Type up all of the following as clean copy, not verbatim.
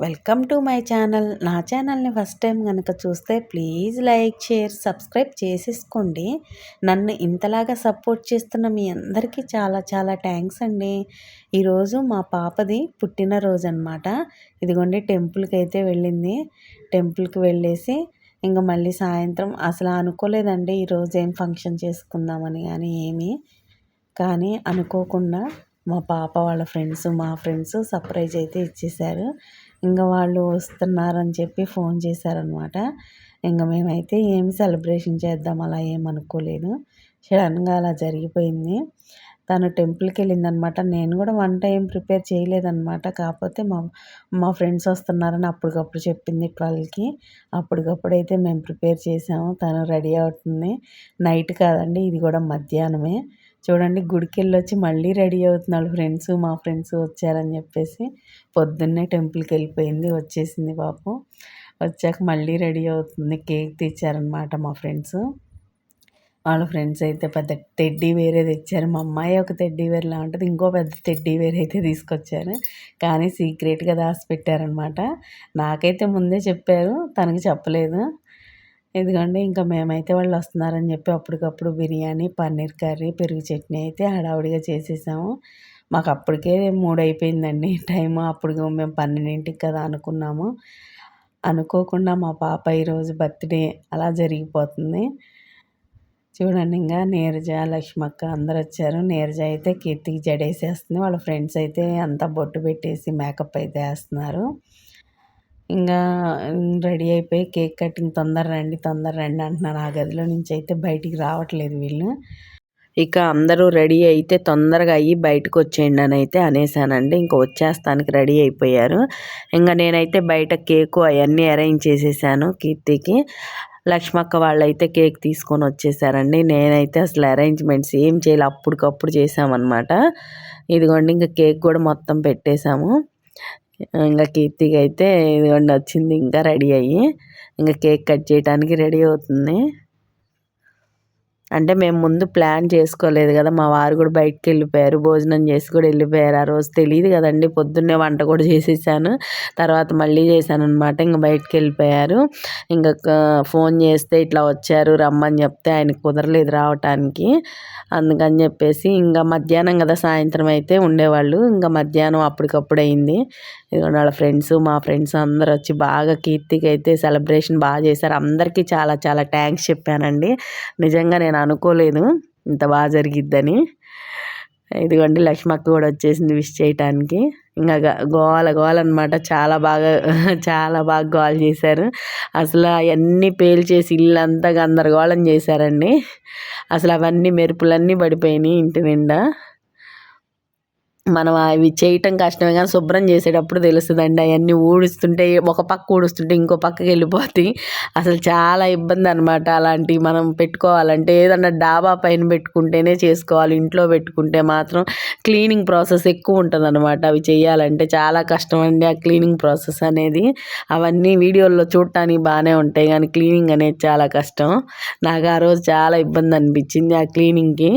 Welcome to my channel. నా ఛానల్ని first time కనుక చూస్తే ప్లీజ్ లైక్, షేర్, సబ్స్క్రైబ్ చేసేసుకోండి. నన్ను ఇంతలాగా సపోర్ట్ చేస్తున్న మీ అందరికీ చాలా చాలా థ్యాంక్స్ అండి. ఈరోజు మా పాపది పుట్టినరోజు అనమాట. ఇదిగోండి టెంపుల్కి అయితే వెళ్ళింది. టెంపుల్కి వెళ్ళేసి ఇంకా మళ్ళీ సాయంత్రం అసలు అనుకోలేదండి ఈరోజు ఏం ఫంక్షన్ చేసుకుందామని కానీ అనుకోకుండా మా పాప వాళ్ళ ఫ్రెండ్స్ మా ఫ్రెండ్స్ సర్ప్రైజ్ అయితే ఇచ్చేశారు. ఇంకా వాళ్ళు వస్తున్నారని చెప్పి ఫోన్ చేశారనమాట. ఇంకా మేమైతే ఏమి సెలబ్రేషన్ చేద్దాం అలా ఏమనుకోలేదు. సడన్గా అలా జరిగిపోయింది. తను టెంపుల్కి వెళ్ళిందనమాట. నేను కూడా వంట ఏం ప్రిపేర్ చేయలేదన్నమాట. కాకపోతే మా ఫ్రెండ్స్ వస్తున్నారని అప్పటికప్పుడు చెప్పింది 12కి. అప్పటికప్పుడైతే మేము ప్రిపేర్ చేసాము. తను రెడీ అవుతుంది. నైట్ కాదండి, ఇది కూడా మధ్యాహ్నమే. చూడండి గుడికి వెళ్ళొచ్చి మళ్ళీ రెడీ అవుతున్నాడు. మా ఫ్రెండ్స్ వచ్చారని చెప్పేసి పొద్దున్నే టెంపుల్కి వెళ్ళిపోయింది, వచ్చేసింది పాపం. వచ్చాక మళ్ళీ రెడీ అవుతుంది. కేక్ తెచ్చారనమాట మా ఫ్రెండ్స్. వాళ్ళ ఫ్రెండ్స్ అయితే పెద్ద టెడ్డీ వేరే తెచ్చారు. మా అమ్మాయి ఒక టెడ్డీ వేర్లా ఉంటుంది, ఇంకో పెద్ద టెడ్డీ వేర్ అయితే తీసుకొచ్చారు. కానీ సీక్రెట్గా దాచిపెట్టారనమాట. నాకైతే ముందే చెప్పారు, తనకి చెప్పలేదు. ఇదిగోండి ఇంకా మేమైతే వాళ్ళు వస్తున్నారని చెప్పి అప్పటికప్పుడు బిర్యానీ, పన్నీర్ కర్రీ, పెరుగు చట్నీ అయితే హడావుడిగా చేసేసాము. మాకు అప్పటికే 3 అయిపోయిందండి టైము. అప్పుడు మేము 12కి కదా అనుకున్నాము. అనుకోకుండా మా పాప ఈరోజు బర్త్డే అలా జరిగిపోతుంది. చూడండి ఇంకా నీరజ, లక్ష్మక్క అందరు వచ్చారు. నీరజ అయితే కీర్తికి జడేసేస్తుంది. వాళ్ళ ఫ్రెండ్స్ అయితే అంతా బొట్టు పెట్టేసి మేకప్ అయితే వేస్తున్నారు. ఇంకా రెడీ అయిపోయి కేక్ కటింగ్ తొందర రండి అంటున్నారు. ఆ గదిలో నుంచి అయితే బయటికి రావట్లేదు వీళ్ళు. ఇక అందరూ రెడీ అయితే తొందరగా అయ్యి బయటకు వచ్చేయండి అని అయితే అనేసానండి. ఇంకా వచ్చేస్తానికి రెడీ అయిపోయారు. ఇంకా నేనైతే బయట కేకు అవన్నీ అరేంజ్ చేసేసాను కీర్తికి. లక్ష్మక్క వాళ్ళైతే కేక్ తీసుకొని వచ్చేసారండి. నేనైతే అసలు అరేంజ్మెంట్స్ ఏం చేయాలి, అప్పటికప్పుడు చేసామన్నమాట. ఇదిగోండి ఇంకా కేక్ కూడా మొత్తం పెట్టేశాము. ఇంకా కీర్తికి అయితే ఇదిగోండి వచ్చింది ఇంకా రెడీ అయ్యి ఇంకా కేక్ కట్ చేయడానికి రెడీ అవుతుంది. అంటే మేము ముందు ప్లాన్ చేసుకోలేదు కదా, మా వారు కూడా బయటకు వెళ్ళిపోయారు, భోజనం చేసి కూడా వెళ్ళిపోయారు. ఆ రోజు తెలియదు కదండి, పొద్దున్నే వంట కూడా చేసేసాను, తర్వాత మళ్ళీ చేశాను అనమాట. ఇంకా బయటకు వెళ్ళిపోయారు. ఇంకా ఫోన్ చేస్తే ఇట్లా వచ్చారు రమ్మని చెప్తే ఆయనకు కుదరలేదు రావటానికి. అందుకని చెప్పేసి ఇంకా మధ్యాహ్నం కదా, సాయంత్రం అయితే ఉండేవాళ్ళు. ఇంకా మధ్యాహ్నం అప్పటికప్పుడు అయింది. ఇదిగోండి వాళ్ళ ఫ్రెండ్స్ మా ఫ్రెండ్స్ అందరు వచ్చి బాగా కీర్తికి అయితే సెలబ్రేషన్ బాగా చేశారు. అందరికీ చాలా చాలా థ్యాంక్స్ చెప్పానండి. నిజంగా నేను అనుకోలేదు ఇంత బాగా జరిగిద్దని. ఇదిగోండి లక్ష్మక్క కూడా వచ్చేసింది విష్ చేయటానికి. ఇంకా గోల అనమాట. చాలా బాగా గోల చేశారు. అసలు అవన్నీ పేల్చేసి ఇల్లంతా గందరగోళం చేశారండి. అసలు అవన్నీ మెరుపులన్నీ పడిపోయినాయి ఇంటి నిండా. మనం అవి చేయటం కష్టమే కానీ శుభ్రం చేసేటప్పుడు తెలుస్తుందండి. అవన్నీ ఊడుస్తుంటే ఒక పక్క ఊడుస్తుంటే ఇంకో పక్కకి వెళ్ళిపోతాయి. అసలు చాలా ఇబ్బంది అనమాట. అలాంటివి మనం పెట్టుకోవాలంటే ఏదన్నా డాబా పైన పెట్టుకుంటేనే చేసుకోవాలి. ఇంట్లో పెట్టుకుంటే మాత్రం క్లీనింగ్ ప్రాసెస్ ఎక్కువ ఉంటుంది అనమాట. అవి చేయాలంటే చాలా కష్టం అండి ఆ క్లీనింగ్ ప్రాసెస్ అనేది. అవన్నీ వీడియోల్లో చూడటానికి బాగానే ఉంటాయి కానీ క్లీనింగ్ అనేది చాలా కష్టం. నాకు ఆ రోజు చాలా ఇబ్బంది అనిపించింది ఆ క్లీనింగ్కి.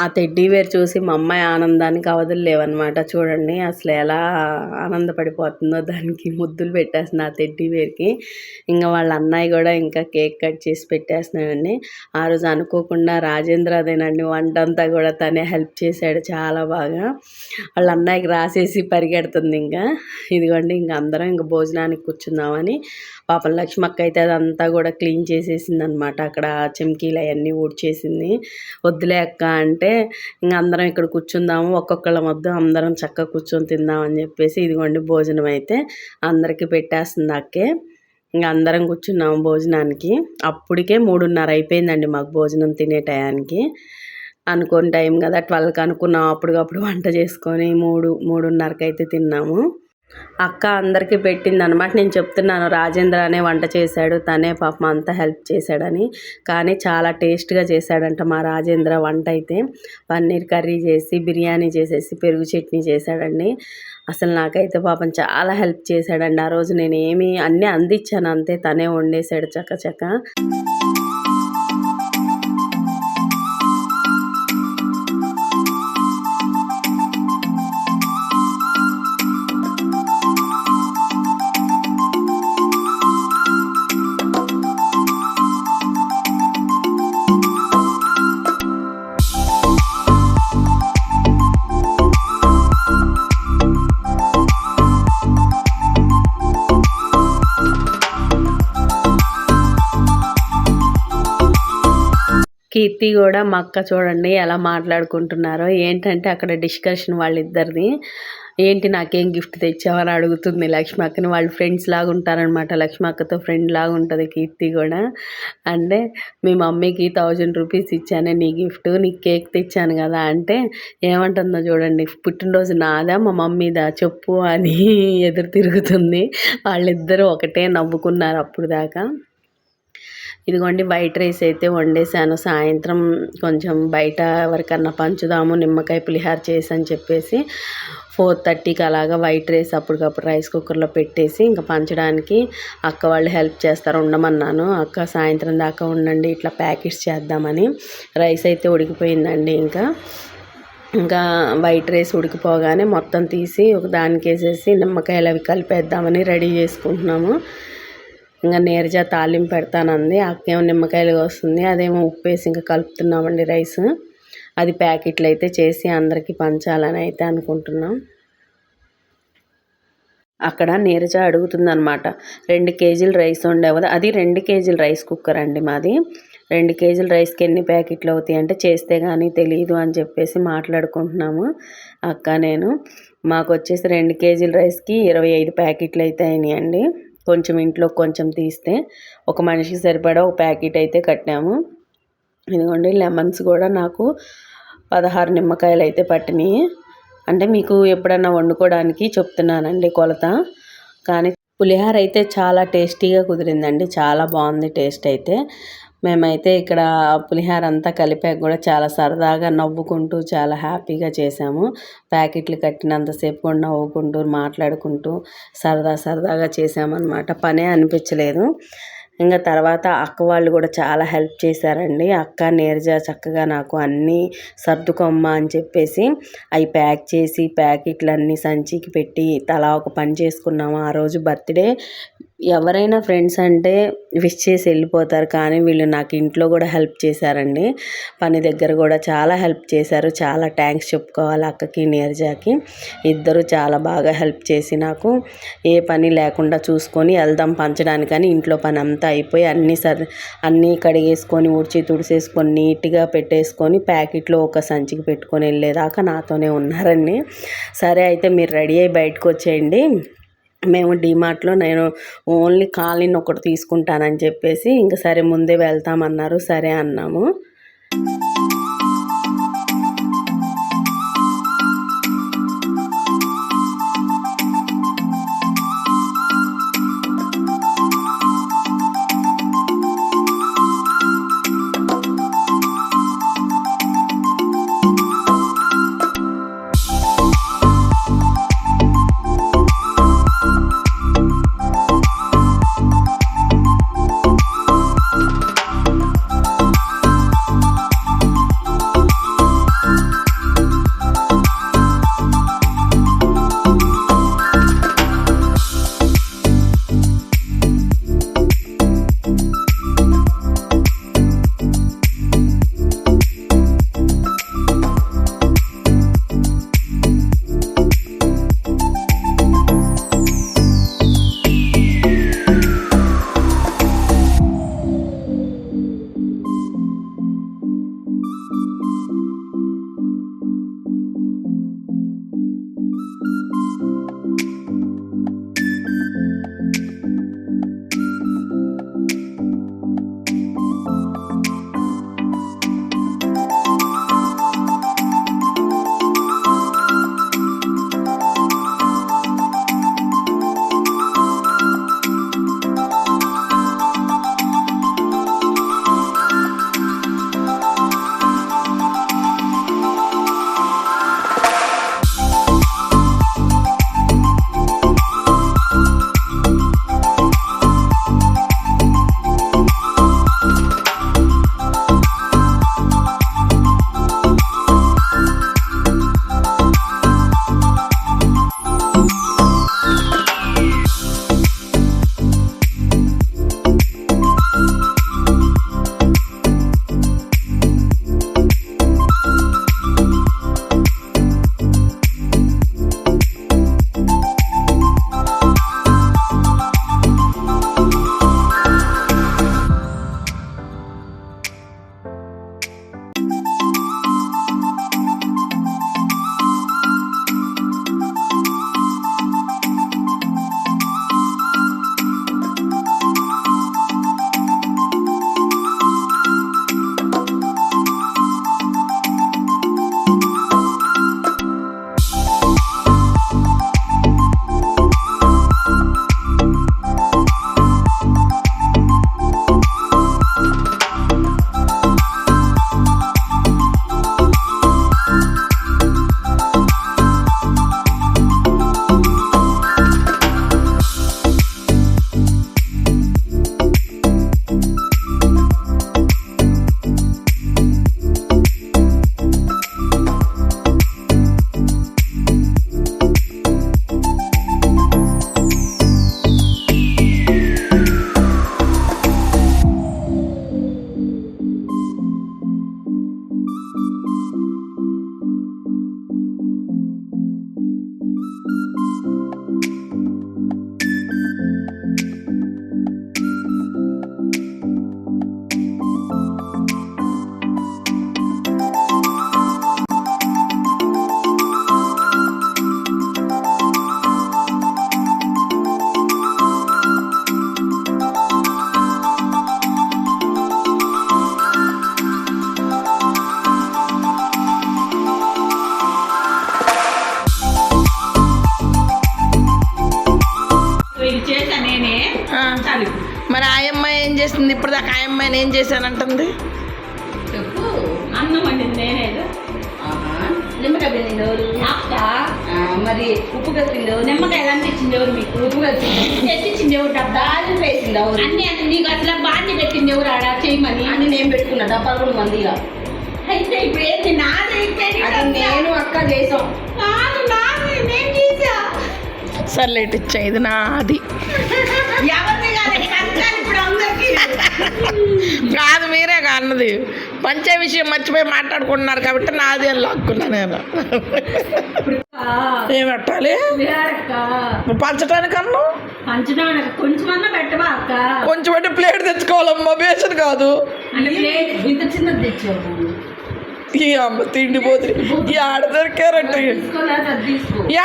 ఆ టెడ్డీ బేర్ చూసి మా అమ్మాయి ఆనందానికి అవధులు లేవన్నమాట. చూడండి అసలు ఎలా ఆనందపడిపోతుందో, దానికి ముద్దులు పెట్టేస్తుంది ఆ టెడ్డీ బేర్కి. ఇంకా వాళ్ళ అన్నయ్య కూడా ఇంకా కేక్ కట్ చేసి పెట్టేస్తున్నాడండి. ఆ రోజు అనుకోకుండా రాజేంద్ర అదేనండి వంట అంతా కూడా తనే హెల్ప్ చేశాడు చాలా బాగా. వాళ్ళ అన్నయ్యకి రాసేసి పరిగెడుతుంది. ఇంకా ఇదిగోండి ఇంక అందరం ఇంక భోజనానికి కూర్చుందామని పాపం లక్ష్మక్క అయితే అదంతా కూడా క్లీన్ చేసేసింది అనమాట. అక్కడ చెమ్కీలు అవన్నీ ఊడ్చేసింది. వద్దులే అక్క అంటే ఇంక అందరం ఇక్కడ కూర్చుందాము, ఒక్కొక్కళ్ళ మధ్య అందరం చక్కగా కూర్చొని తిందామని చెప్పేసి ఇదిగోండి భోజనం అయితే అందరికీ పెట్టేస్తుంది అక్కే. ఇంక అందరం కూర్చున్నాము భోజనానికి. అప్పటికే 3:30 అయిపోయిందండి మాకు భోజనం తినే టయానికి. అనుకోని టైం కదా, 12కి అనుకున్నాం. అప్పటికప్పుడు వంట చేసుకొని 3:30కి అయితే తిన్నాము. అక్క అందరికీ పెట్టిందనమాట. నేను చెప్తున్నాను రాజేంద్ర అనే వంట చేశాడు, తనే పాపం అంతా హెల్ప్ చేశాడని. కానీ చాలా టేస్ట్గా చేశాడంట మా రాజేంద్ర వంట అయితే. పన్నీర్ కర్రీ చేసి, బిర్యానీ చేసేసి, పెరుగు చట్నీ చేశాడండి. అసలు నాకైతే పాపం చాలా హెల్ప్ చేశాడండి. ఆ రోజు నేను అన్నీ అందించాను అంతే, తనే వండేశాడు చకచక. కీర్తి కూడా మా అక్క చూడండి ఎలా మాట్లాడుకుంటున్నారో. ఏంటంటే అక్కడ డిస్కషన్ వాళ్ళిద్దరిది. ఏంటి నాకేం గిఫ్ట్ తెచ్చావని అడుగుతుంది లక్ష్మక్కని. వాళ్ళు ఫ్రెండ్స్ లాగా ఉంటారనమాట. లక్ష్మక్కతో ఫ్రెండ్ లాగా ఉంటుంది కీర్తి కూడా. అంటే మీ మమ్మీకి 1000 రూపీస్ ఇచ్చానే నీ గిఫ్ట్, నీకు కేక్ తెచ్చాను కదా అంటే ఏమంటుందో చూడండి. పుట్టినరోజు నాదా మా మమ్మీదా చెప్పు అని ఎదురు తిరుగుతుంది. వాళ్ళిద్దరూ ఒకటే నవ్వుకున్నారు అప్పుడు దాకా. ఇదిగోండి వైట్ రైస్ అయితే వండేసాను. సాయంత్రం కొంచెం బయట ఎవరికన్నా పంచుదాము నిమ్మకాయ పులిహార చేసి అని చెప్పేసి 4:30కి అలాగా వైట్ రైస్ అప్పటికప్పుడు రైస్ కుక్కర్లో పెట్టేసి ఇంకా పంచడానికి అక్క వాళ్ళు హెల్ప్ చేస్తారు, ఉండమన్నాను. అక్క సాయంత్రం దాకా ఉండండి ఇట్లా ప్యాకెట్స్ చేద్దామని. రైస్ అయితే ఉడికిపోయిందండి. ఇంకా వైట్ రైస్ ఉడికిపోగానే మొత్తం తీసి ఒక దానికి వేసేసి నిమ్మకాయలు అవి కలిపేద్దామని రెడీ చేసుకుంటున్నాము. ఇంకా నీరజ తాలింపు పెడతానంది. అక్కేమో నిమ్మకాయలు వస్తుంది, అదేమో ఉప్పేసి ఇంకా కలుపుతున్నామండి రైస్. అది ప్యాకెట్లు అయితే చేసి అందరికీ పంచాలని అయితే అనుకుంటున్నాం. అక్కడ నీరజ అడుగుతుందనమాట 2 కేజీలు రైస్ ఉండేవది. అది 2 కేజీల రైస్ కుక్కర్ అండి మాది. 2 కేజీల రైస్కి ఎన్ని ప్యాకెట్లు అవుతాయి అంటే చేస్తే కానీ తెలియదు అని చెప్పేసి మాట్లాడుకుంటున్నాము అక్క నేను. మాకు వచ్చేసి 2 కేజీల రైస్కి 25 ప్యాకెట్లు అయితే అయినాయండి. కొంచెం ఇంట్లో కొంచెం తీస్తే ఒక మనిషికి సరిపడా ఒక ప్యాకెట్ అయితే కట్టాము. ఇదిగోండి లెమన్స్ కూడా నాకు 16 నిమ్మకాయలు అయితే పట్టినాయి. అంటే మీకు ఎప్పుడన్నా వండుకోవడానికి చెప్తున్నానండి కొలత. కానీ పులిహోర అయితే చాలా టేస్టీగా కుదిరిందండి, చాలా బాగుంది టేస్ట్ అయితే. మేమైతే ఇక్కడ పులిహోర అంతా కలిపాక కూడా చాలా సరదాగా నవ్వుకుంటూ చాలా హ్యాపీగా చేసాము. ప్యాకెట్లు కట్టినంతసేపు కూడా నవ్వుకుంటూ మాట్లాడుకుంటూ సరదాగా చేసామన్నమాట. పనే అనిపించలేదు. ఇంకా తర్వాత అక్క వాళ్ళు కూడా చాలా హెల్ప్ చేశారండి. అక్క నీరజ చక్కగా నాకు అన్నీ సర్దుకోమ్మ అని చెప్పేసి అవి ప్యాక్ చేసి ప్యాకెట్లన్నీ సంచికి పెట్టి తలా ఒక పని చేసుకున్నాము. ఆ రోజు బర్త్డే ఎవరైనా ఫ్రెండ్స్ అంటే విష్ చేసి వెళ్ళిపోతారు, కానీ వీళ్ళు నాకు ఇంట్లో కూడా హెల్ప్ చేశారండి. పని దగ్గర కూడా చాలా హెల్ప్ చేశారు. చాలా థ్యాంక్స్ చెప్పుకోవాలి అక్కకి నీరజకి. ఇద్దరు చాలా బాగా హెల్ప్ చేసి నాకు ఏ పని లేకుండా చూసుకొని వెళ్దాం పంచడానికని ఇంట్లో పని అంతా అయిపోయి అన్నీ కడిగేసుకొని తుడిసేసుకొని నీట్గా పెట్టేసుకొని ప్యాకెట్లో ఒక సంచికి పెట్టుకొని వెళ్ళేదాకా నాతోనే ఉన్నారండి. సరే అయితే మీరు రెడీ అయ్యి బయటకు వచ్చేయండి, మేము డీమార్ట్లో నేను ఓన్లీ కాలిన్ ఒకటి తీసుకుంటానని చెప్పేసి ఇంకా సరే ముందే వెళ్తామన్నారు. సరే అన్నాము. ఏం చేశానంటుంది? చెప్పు. అన్నం వండింది నేనేదో. నిమ్మకాయ పిండింది ఎవరు? అక్క. మరి ఉప్పు కలిపింది ఎవరు? నిమ్మకాయ అన్ని ఇచ్చింది ఎవరు మీకు? ఉప్పు కలిపింది తెచ్చిచ్చింది ఎవరు? డబ్బా వేసింది ఎవరు? అన్ని అంటే నీకు అసలు బాండి పెట్టింది ఎవరు? ఆడ చేయమని అన్ని నేను పెట్టుకున్నా డబ్బాలు కూడా మందిగా. అయితే ఇప్పుడు ఏంటి నాది? నేను అక్క చేసాం. నేను చేసా. సర్లేట్ ఇచ్చా, ఇది నాది. ఎవరిని కాదు ఇప్పుడు అందరికీ కాదు, మీరే అన్నది. పంచే విషయం మర్చిపోయి మాట్లాడుకుంటున్నారు కాబట్టి నాది అని లాక్కున్నా నేను. ఏం పెట్టాలి పంచడానికి? అన్నం పంచడానికి కొంచెమన్నా పెట్టవా అక్క? కొంచెం అంటే ప్లేట్ తెచ్చుకోవాలమ్మా, బేసన్ కాదు. అంటే ప్లేట్ ఇంత చిన్నది తెచ్చావు. ఈ అమ్మ తిండి పోతుంది. ఆడ దొరికారంటే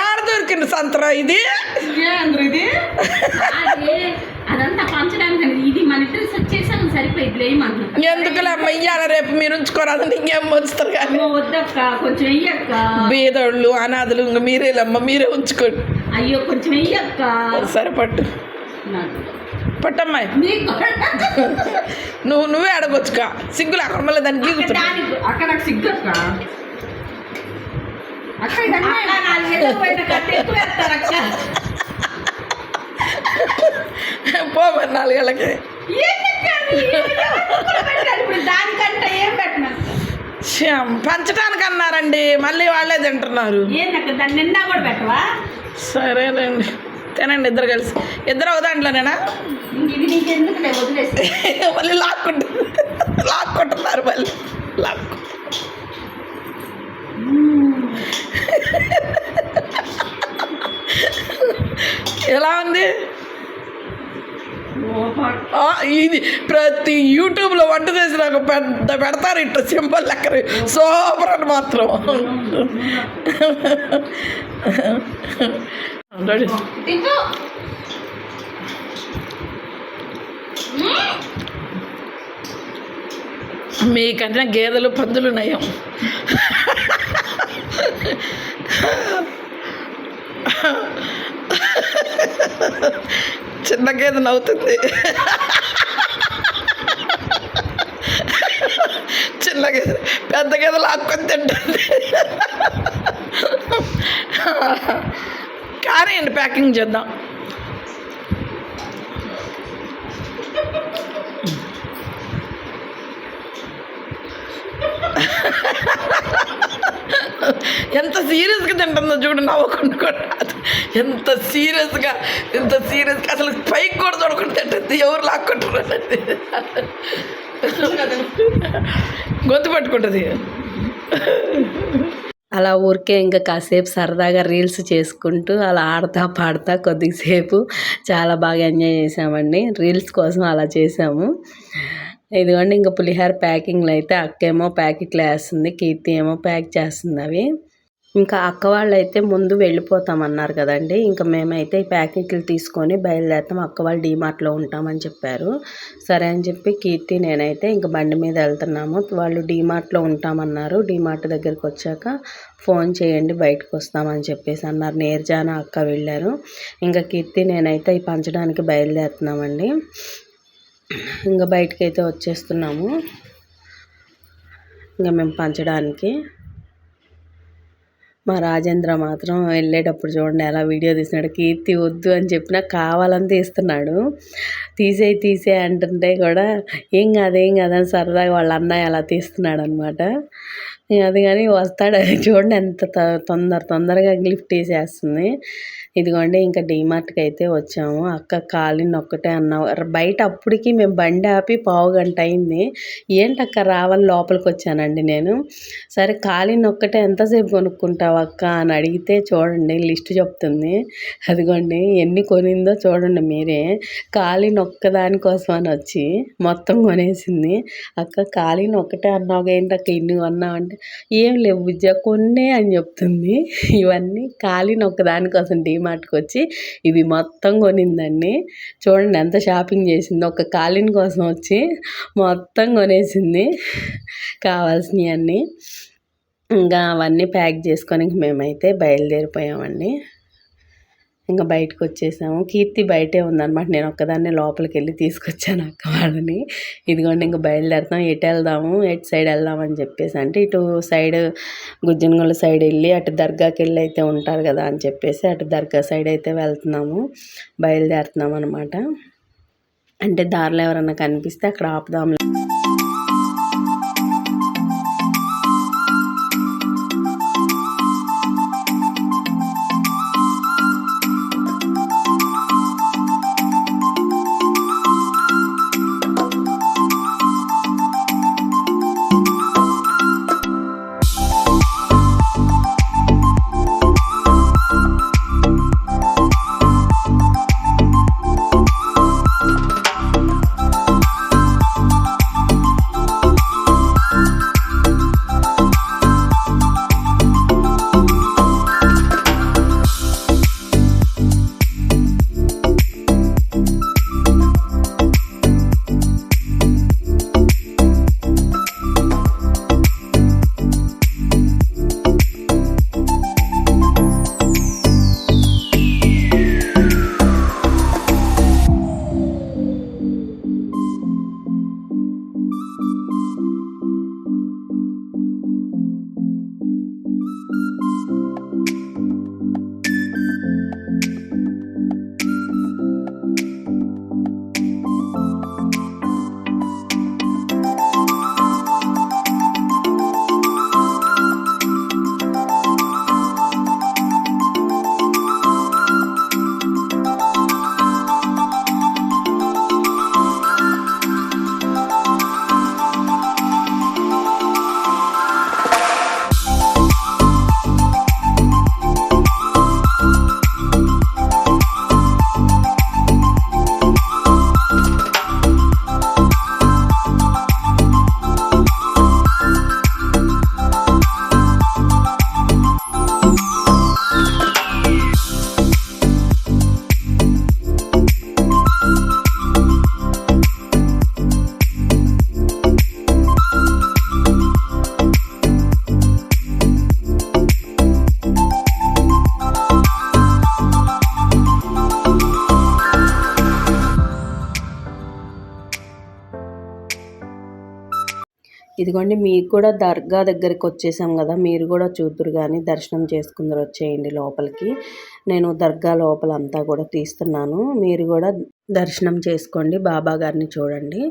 ఆడ దొరికింది సంతరా ఇది. ఇది అదంతా పంచడానికి ఇది మన ఇద్దరు చేసాము సరిపోయింది. ఏమంటున్నా ఎందుకులే అమ్మ, ఇయ్యాల రేపు మీరు ఉంచుకోరాదంటే ఇంకేం వస్తారు కానీ. వద్దక్క కొంచెం వెయ్యక్క. బీదోళ్ళు అనాథలు ఇంకా మీరేలమ్మ, మీరే ఉంచుకోండి. అయ్యో కొంచెం వెయ్యక్క. సరే పట్టు పట్టమ్మాయి. నువ్వే అడగొచ్చుక, సిగ్గులు అక్కడ మళ్ళీ దాన్ని గీగుతా. అక్క నాకు సిగ్గు అక్క. పోమని 4 ఏళ్ళకి దానికంటే ఏం పెట్టినా పంచడానికి అన్నారండి, మళ్ళీ వాళ్ళే తింటున్నారు. దాన్ని నిండా కూడా పెట్టవా? సరేనండి, తినండి ఇద్దరు కలిసి. ఇద్దరు ఒక దాంట్లోనేనా? ఇది నీకెందుకు వదిలేసి మళ్ళీ లాక్కుంటున్నారు మళ్ళీ ఎలా ఉంది ఇది? ప్రతి యూట్యూబ్లో వంట చేసి నాకు పెద్ద పెడతారు ఇట్లా సింపుల్ లెక్కరు సూపర్ అని మాత్రం. మీకన్నా గేదెలు పందులు నయం. చిన్న గేదె నవ్వుతుంది, చిన్న గేదె పెద్ద గేదె లాక్కొని తింటుంది. కానీ అండి ప్యాకింగ్ చేద్దాం. ఎంత సీరియస్గా తింటుందో చూడు, నవ్వకుండా కూడా. ఎంత సీరియస్గా అసలు పైకి కూడా చూడకుండా తింటుంది. ఎవరు లాక్కుంటారు, గొంతు పట్టుకుంటుంది. అలా ఊరికే ఇంకా కాసేపు సరదాగా రీల్స్ చేసుకుంటూ అలా ఆడతా పాడతా కొద్దిసేపు చాలా బాగా ఎంజాయ్ చేసామండి. రీల్స్ కోసం అలా చేసాము. ఇదిగోండి ఇంకా పులిహోర ప్యాకింగ్లు అయితే అక్కేమో ప్యాకెట్లు వేస్తుంది, కీర్తి ఏమో ప్యాక్ చేస్తుంది అవి. ఇంకా అక్క వాళ్ళు అయితే ముందు వెళ్ళిపోతామన్నారు కదండి. ఇంకా మేమైతే ఈ ప్యాకెట్లు తీసుకొని బయలుదేరుతాం, అక్క వాళ్ళు డీమార్ట్లో ఉంటామని చెప్పారు. సరే అని చెప్పి కీర్తి నేనైతే ఇంకా బండి మీద వెళ్తున్నాము. వాళ్ళు డీమార్ట్లో ఉంటామన్నారు. డీమార్ట్ దగ్గరికి వచ్చాక ఫోన్ చేయండి బయటకు వస్తామని చెప్పేసి అన్నారు. నీర్జాన అక్క వెళ్ళారు. ఇంకా కీర్తి నేనైతే ఈ పంచడానికి బయలుదేరుతున్నామండి. ఇంకా బయటకైతే వచ్చేస్తున్నాము ఇంకా మేము పంచడానికి. మా రాజేంద్ర మాత్రం వెళ్ళేటప్పుడు చూడండి ఎలా వీడియో తీస్తున్నాడు. కీర్తి వద్దు అని చెప్పినా కావాలని తీస్తున్నాడు. తీసే అంటుంటే కూడా ఏం కాదని సరదాగా వాళ్ళ అన్నయ్య అలా తీస్తున్నాడు అనమాట. అది కానీ వస్తాడు చూడండి ఎంత తొందరగా లిఫ్ట్ వేసేస్తుంది. ఇదిగోండి ఇంకా డీమార్ట్కి అయితే వచ్చాము. అక్క కాలిని ఒక్కటే అన్నావు బయట. అప్పటికి మేము బండి ఆపి 1/2 గంట అయింది. ఏంటక్క రావాలి లోపలికి వచ్చానండి నేను. సరే కాలిని ఒక్కటే ఎంతసేపు కొనుక్కుంటావు అక్క అని అడిగితే చూడండి లిస్ట్ చెప్తుంది. అదిగోండి ఎన్ని కొనిందో చూడండి మీరే. కాలిని ఒక్కదానికోసం అని వచ్చి మొత్తం కొనేసింది. అక్క కాలిని ఒక్కటే అన్నావు ఏంటక్క ఇన్ని కొన్నావు అంటే ఏం లేవు విద్య కొన్నే అని చెప్తుంది. ఇవన్నీ కాలిని ఒక్కదానికోసం డీమార్ట్కి వచ్చి ఇవి మొత్తం కొనిందండి. చూడండి ఎంత షాపింగ్ చేసింది. ఒక కాలిన్ కోసం వచ్చి మొత్తం కొనేసింది కావాల్సినవి అన్నీ. ఇంకా అవన్నీ ప్యాక్ చేసుకొని మేమైతే బయలుదేరిపోయామండి. ఇంకా బయటకు వచ్చేసాము. కీర్తి బయటే ఉందన్నమాట. నేను ఒక్కదాన్నే లోపలికి వెళ్ళి తీసుకొచ్చాను అక్క వాళ్ళని. ఇదిగోండి ఇంకా బయలుదేరుతాం, ఎటు వెళ్దాము, ఎటు సైడ్ వెళ్దామని చెప్పేసి అంటే ఇటు సైడ్ గుజ్జనగొల్ల సైడ్ వెళ్ళి అటు దర్గాకి వెళ్ళి అయితే ఉంటారు కదా అని చెప్పేసి అటు దర్గా సైడ్ అయితే వెళ్తున్నాము, బయలుదేరుతున్నాం అనమాట. అంటే దారిలో ఎవరన్నా కనిపిస్తే అక్కడ ఆపుదాం. ఇదిగోండి మీకు కూడా దర్గా దగ్గరికి వచ్చేసాం కదా, మీరు కూడా చూద్దురు కానీ దర్శనం చేసుకుందరు వచ్చేయండి లోపలికి. నేను దర్గా లోపలంతా కూడా తీస్తున్నాను, మీరు కూడా దర్శనం చేసుకోండి, బాబా గారిని చూడండి.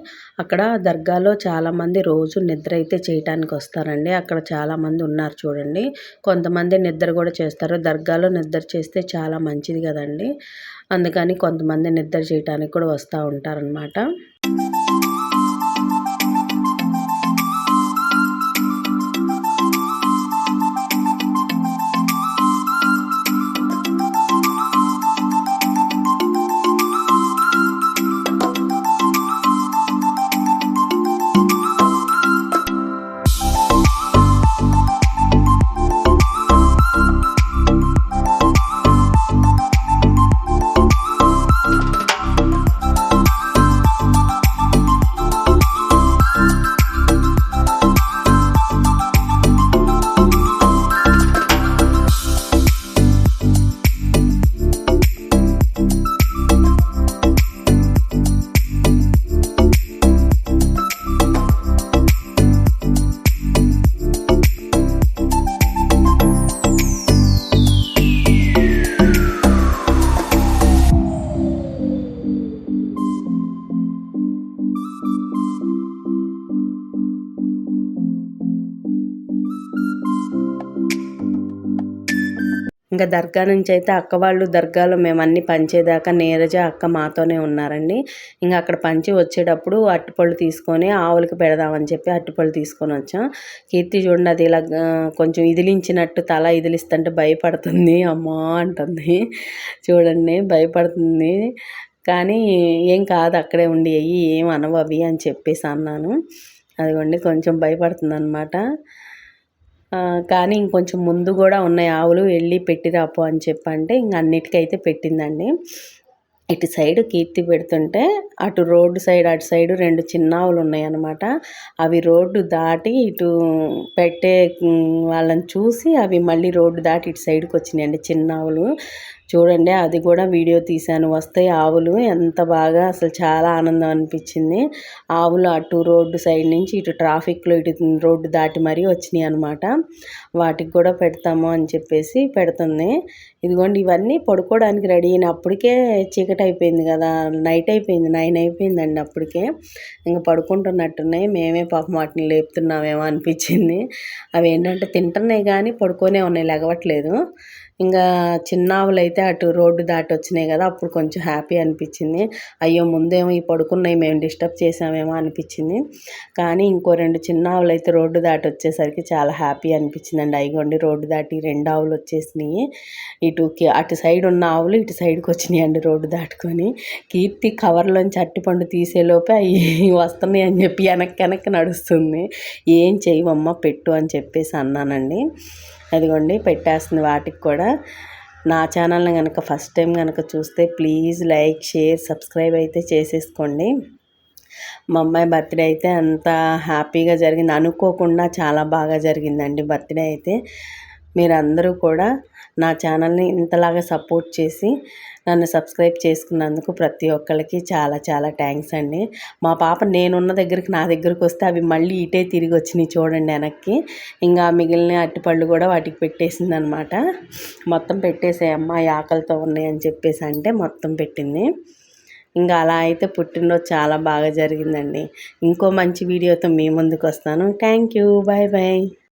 అక్కడ దర్గాలో చాలామంది రోజు నిద్ర అయితే చేయటానికి వస్తారండి. అక్కడ చాలామంది ఉన్నారు చూడండి. కొంతమంది నిద్ర కూడా చేస్తారు. దర్గాలో నిద్ర చేస్తే చాలా మంచిది కదండి, అందుకని కొంతమంది నిద్ర చేయటానికి కూడా వస్తూ ఉంటారనమాట. ఇంకా దర్గా నుంచి అయితే అక్క వాళ్ళు దర్గాలో మేము అన్ని పంచేదాకా నీరజ అక్క మాతోనే ఉన్నారండి. ఇంకా అక్కడ పంచి వచ్చేటప్పుడు అరటిపళ్ళు తీసుకొని ఆవులకి పెడదామని చెప్పి అరటిపళ్ళు తీసుకొని వచ్చాం. కీర్తి చూడండి అది ఇలా కొంచెం ఇదిలించినట్టు తల ఇదిలిస్తుంటే భయపడుతుంది, అమ్మా అంటుంది చూడండి, భయపడుతుంది. కానీ ఏం కాదు, అక్కడే ఉండి అయ్యి ఏం అనవు అవి అని చెప్పేసి అన్నాను. అదిగోండి కొంచెం భయపడుతుంది అనమాట. కానీ ఇంకొంచెం ముందు కూడా ఉన్నాయి ఆవులు, వెళ్ళి పెట్టిరాపు అని చెప్పంటే ఇంక అన్నిటికైతే పెట్టిందండి. ఇటు సైడ్ కీర్తి పెడుతుంటే అటు రోడ్డు సైడ్ అటు సైడు 2 చిన్న ఆవులు ఉన్నాయి అన్నమాట. అవి రోడ్డు దాటి ఇటు పెట్టే వాళ్ళని చూసి అవి మళ్ళీ రోడ్డు దాటి ఇటు సైడ్కి వచ్చినాయండి చిన్న ఆవులు. చూడండి అది కూడా వీడియో తీశాను. వస్తాయి ఆవులు, ఎంత బాగా అసలు చాలా ఆనందం అనిపించింది. ఆవులు అటు రోడ్డు సైడ్ నుంచి ఇటు ట్రాఫిక్లో ఇటు రోడ్డు దాటి మరీ వచ్చినాయి అనమాట. వాటికి కూడా పెడతాము అని చెప్పేసి పెడుతుంది. ఇదిగోండి ఇవన్నీ పడుకోవడానికి రెడీ అయిన అప్పటికే చీకటి అయిపోయింది కదా, నైట్ అయిపోయింది, 9 అయిపోయిందండి అప్పటికే. ఇంకా పడుకుంటున్నట్టున్నాయి. మేమే పాపం వాటిని లేపుతున్నామేమో అనిపించింది. అవి ఏంటంటే తింటున్నాయి కానీ పడుకొనే ఉన్నాయి, లెగవట్లేదు. ఇంకా చిన్న ఆవులు అయితే అటు రోడ్డు దాటి వచ్చినాయి కదా, అప్పుడు కొంచెం హ్యాపీ అనిపించింది. అయ్యో ముందేమో ఈ పడుకున్నాయి మేము డిస్టర్బ్ చేసామేమో అనిపించింది. కానీ ఇంకో 2 చిన్న ఆవులు అయితే రోడ్డు దాటి వచ్చేసరికి చాలా హ్యాపీ అనిపించిందండి. అయిగోండి రోడ్డు దాటి 2 ఆవులు వచ్చేసినాయి. అటు సైడ్ ఉన్న ఆవులు ఇటు సైడ్కి వచ్చినాయండి రోడ్డు దాటుకొని. కీర్తి కవర్లోంచి అరటిపండు తీసేలోపే అవి వస్తున్నాయి అని చెప్పి వెనక్కి నడుస్తుంది. ఏం చేయవమ్మా పెట్టు అని చెప్పేసి అన్నానండి. అదిగోండి పెట్టేస్తుంది వాటికి కూడా. నా ఛానల్ని కనుక ఫస్ట్ టైం కనుక చూస్తే ప్లీజ్ లైక్, షేర్, సబ్స్క్రైబ్ అయితే చేసేసుకోండి. మా అమ్మాయి బర్త్డే అయితే అంత హ్యాపీగా జరిగింది, అనుకోకుండా చాలా బాగా జరిగిందండి బర్త్డే అయితే. మీరందరూ కూడా నా ఛానల్ని ఇంతలాగా సపోర్ట్ చేసి నన్ను సబ్స్క్రైబ్ చేసుకున్నందుకు ప్రతి ఒక్కరికి చాలా చాలా థ్యాంక్స్ అండి. మా పాప నేనున్న దగ్గరికి నా దగ్గరికి వస్తే అవి మళ్ళీ ఇటే తిరిగి వచ్చినాయి చూడండి వెనక్కి. ఇంకా మిగిలిన అరటిపళ్ళు కూడా వాటికి పెట్టేసింది అనమాట. మొత్తం పెట్టేసేయమ్మా ఆకలితో ఉన్నాయి అని చెప్పేసి అంటే మొత్తం పెట్టింది. ఇంకా అలా అయితే పుట్టినరోజు చాలా బాగా జరిగిందండి. ఇంకో మంచి వీడియోతో మీ ముందుకు వస్తాను. Thank you, bye bye.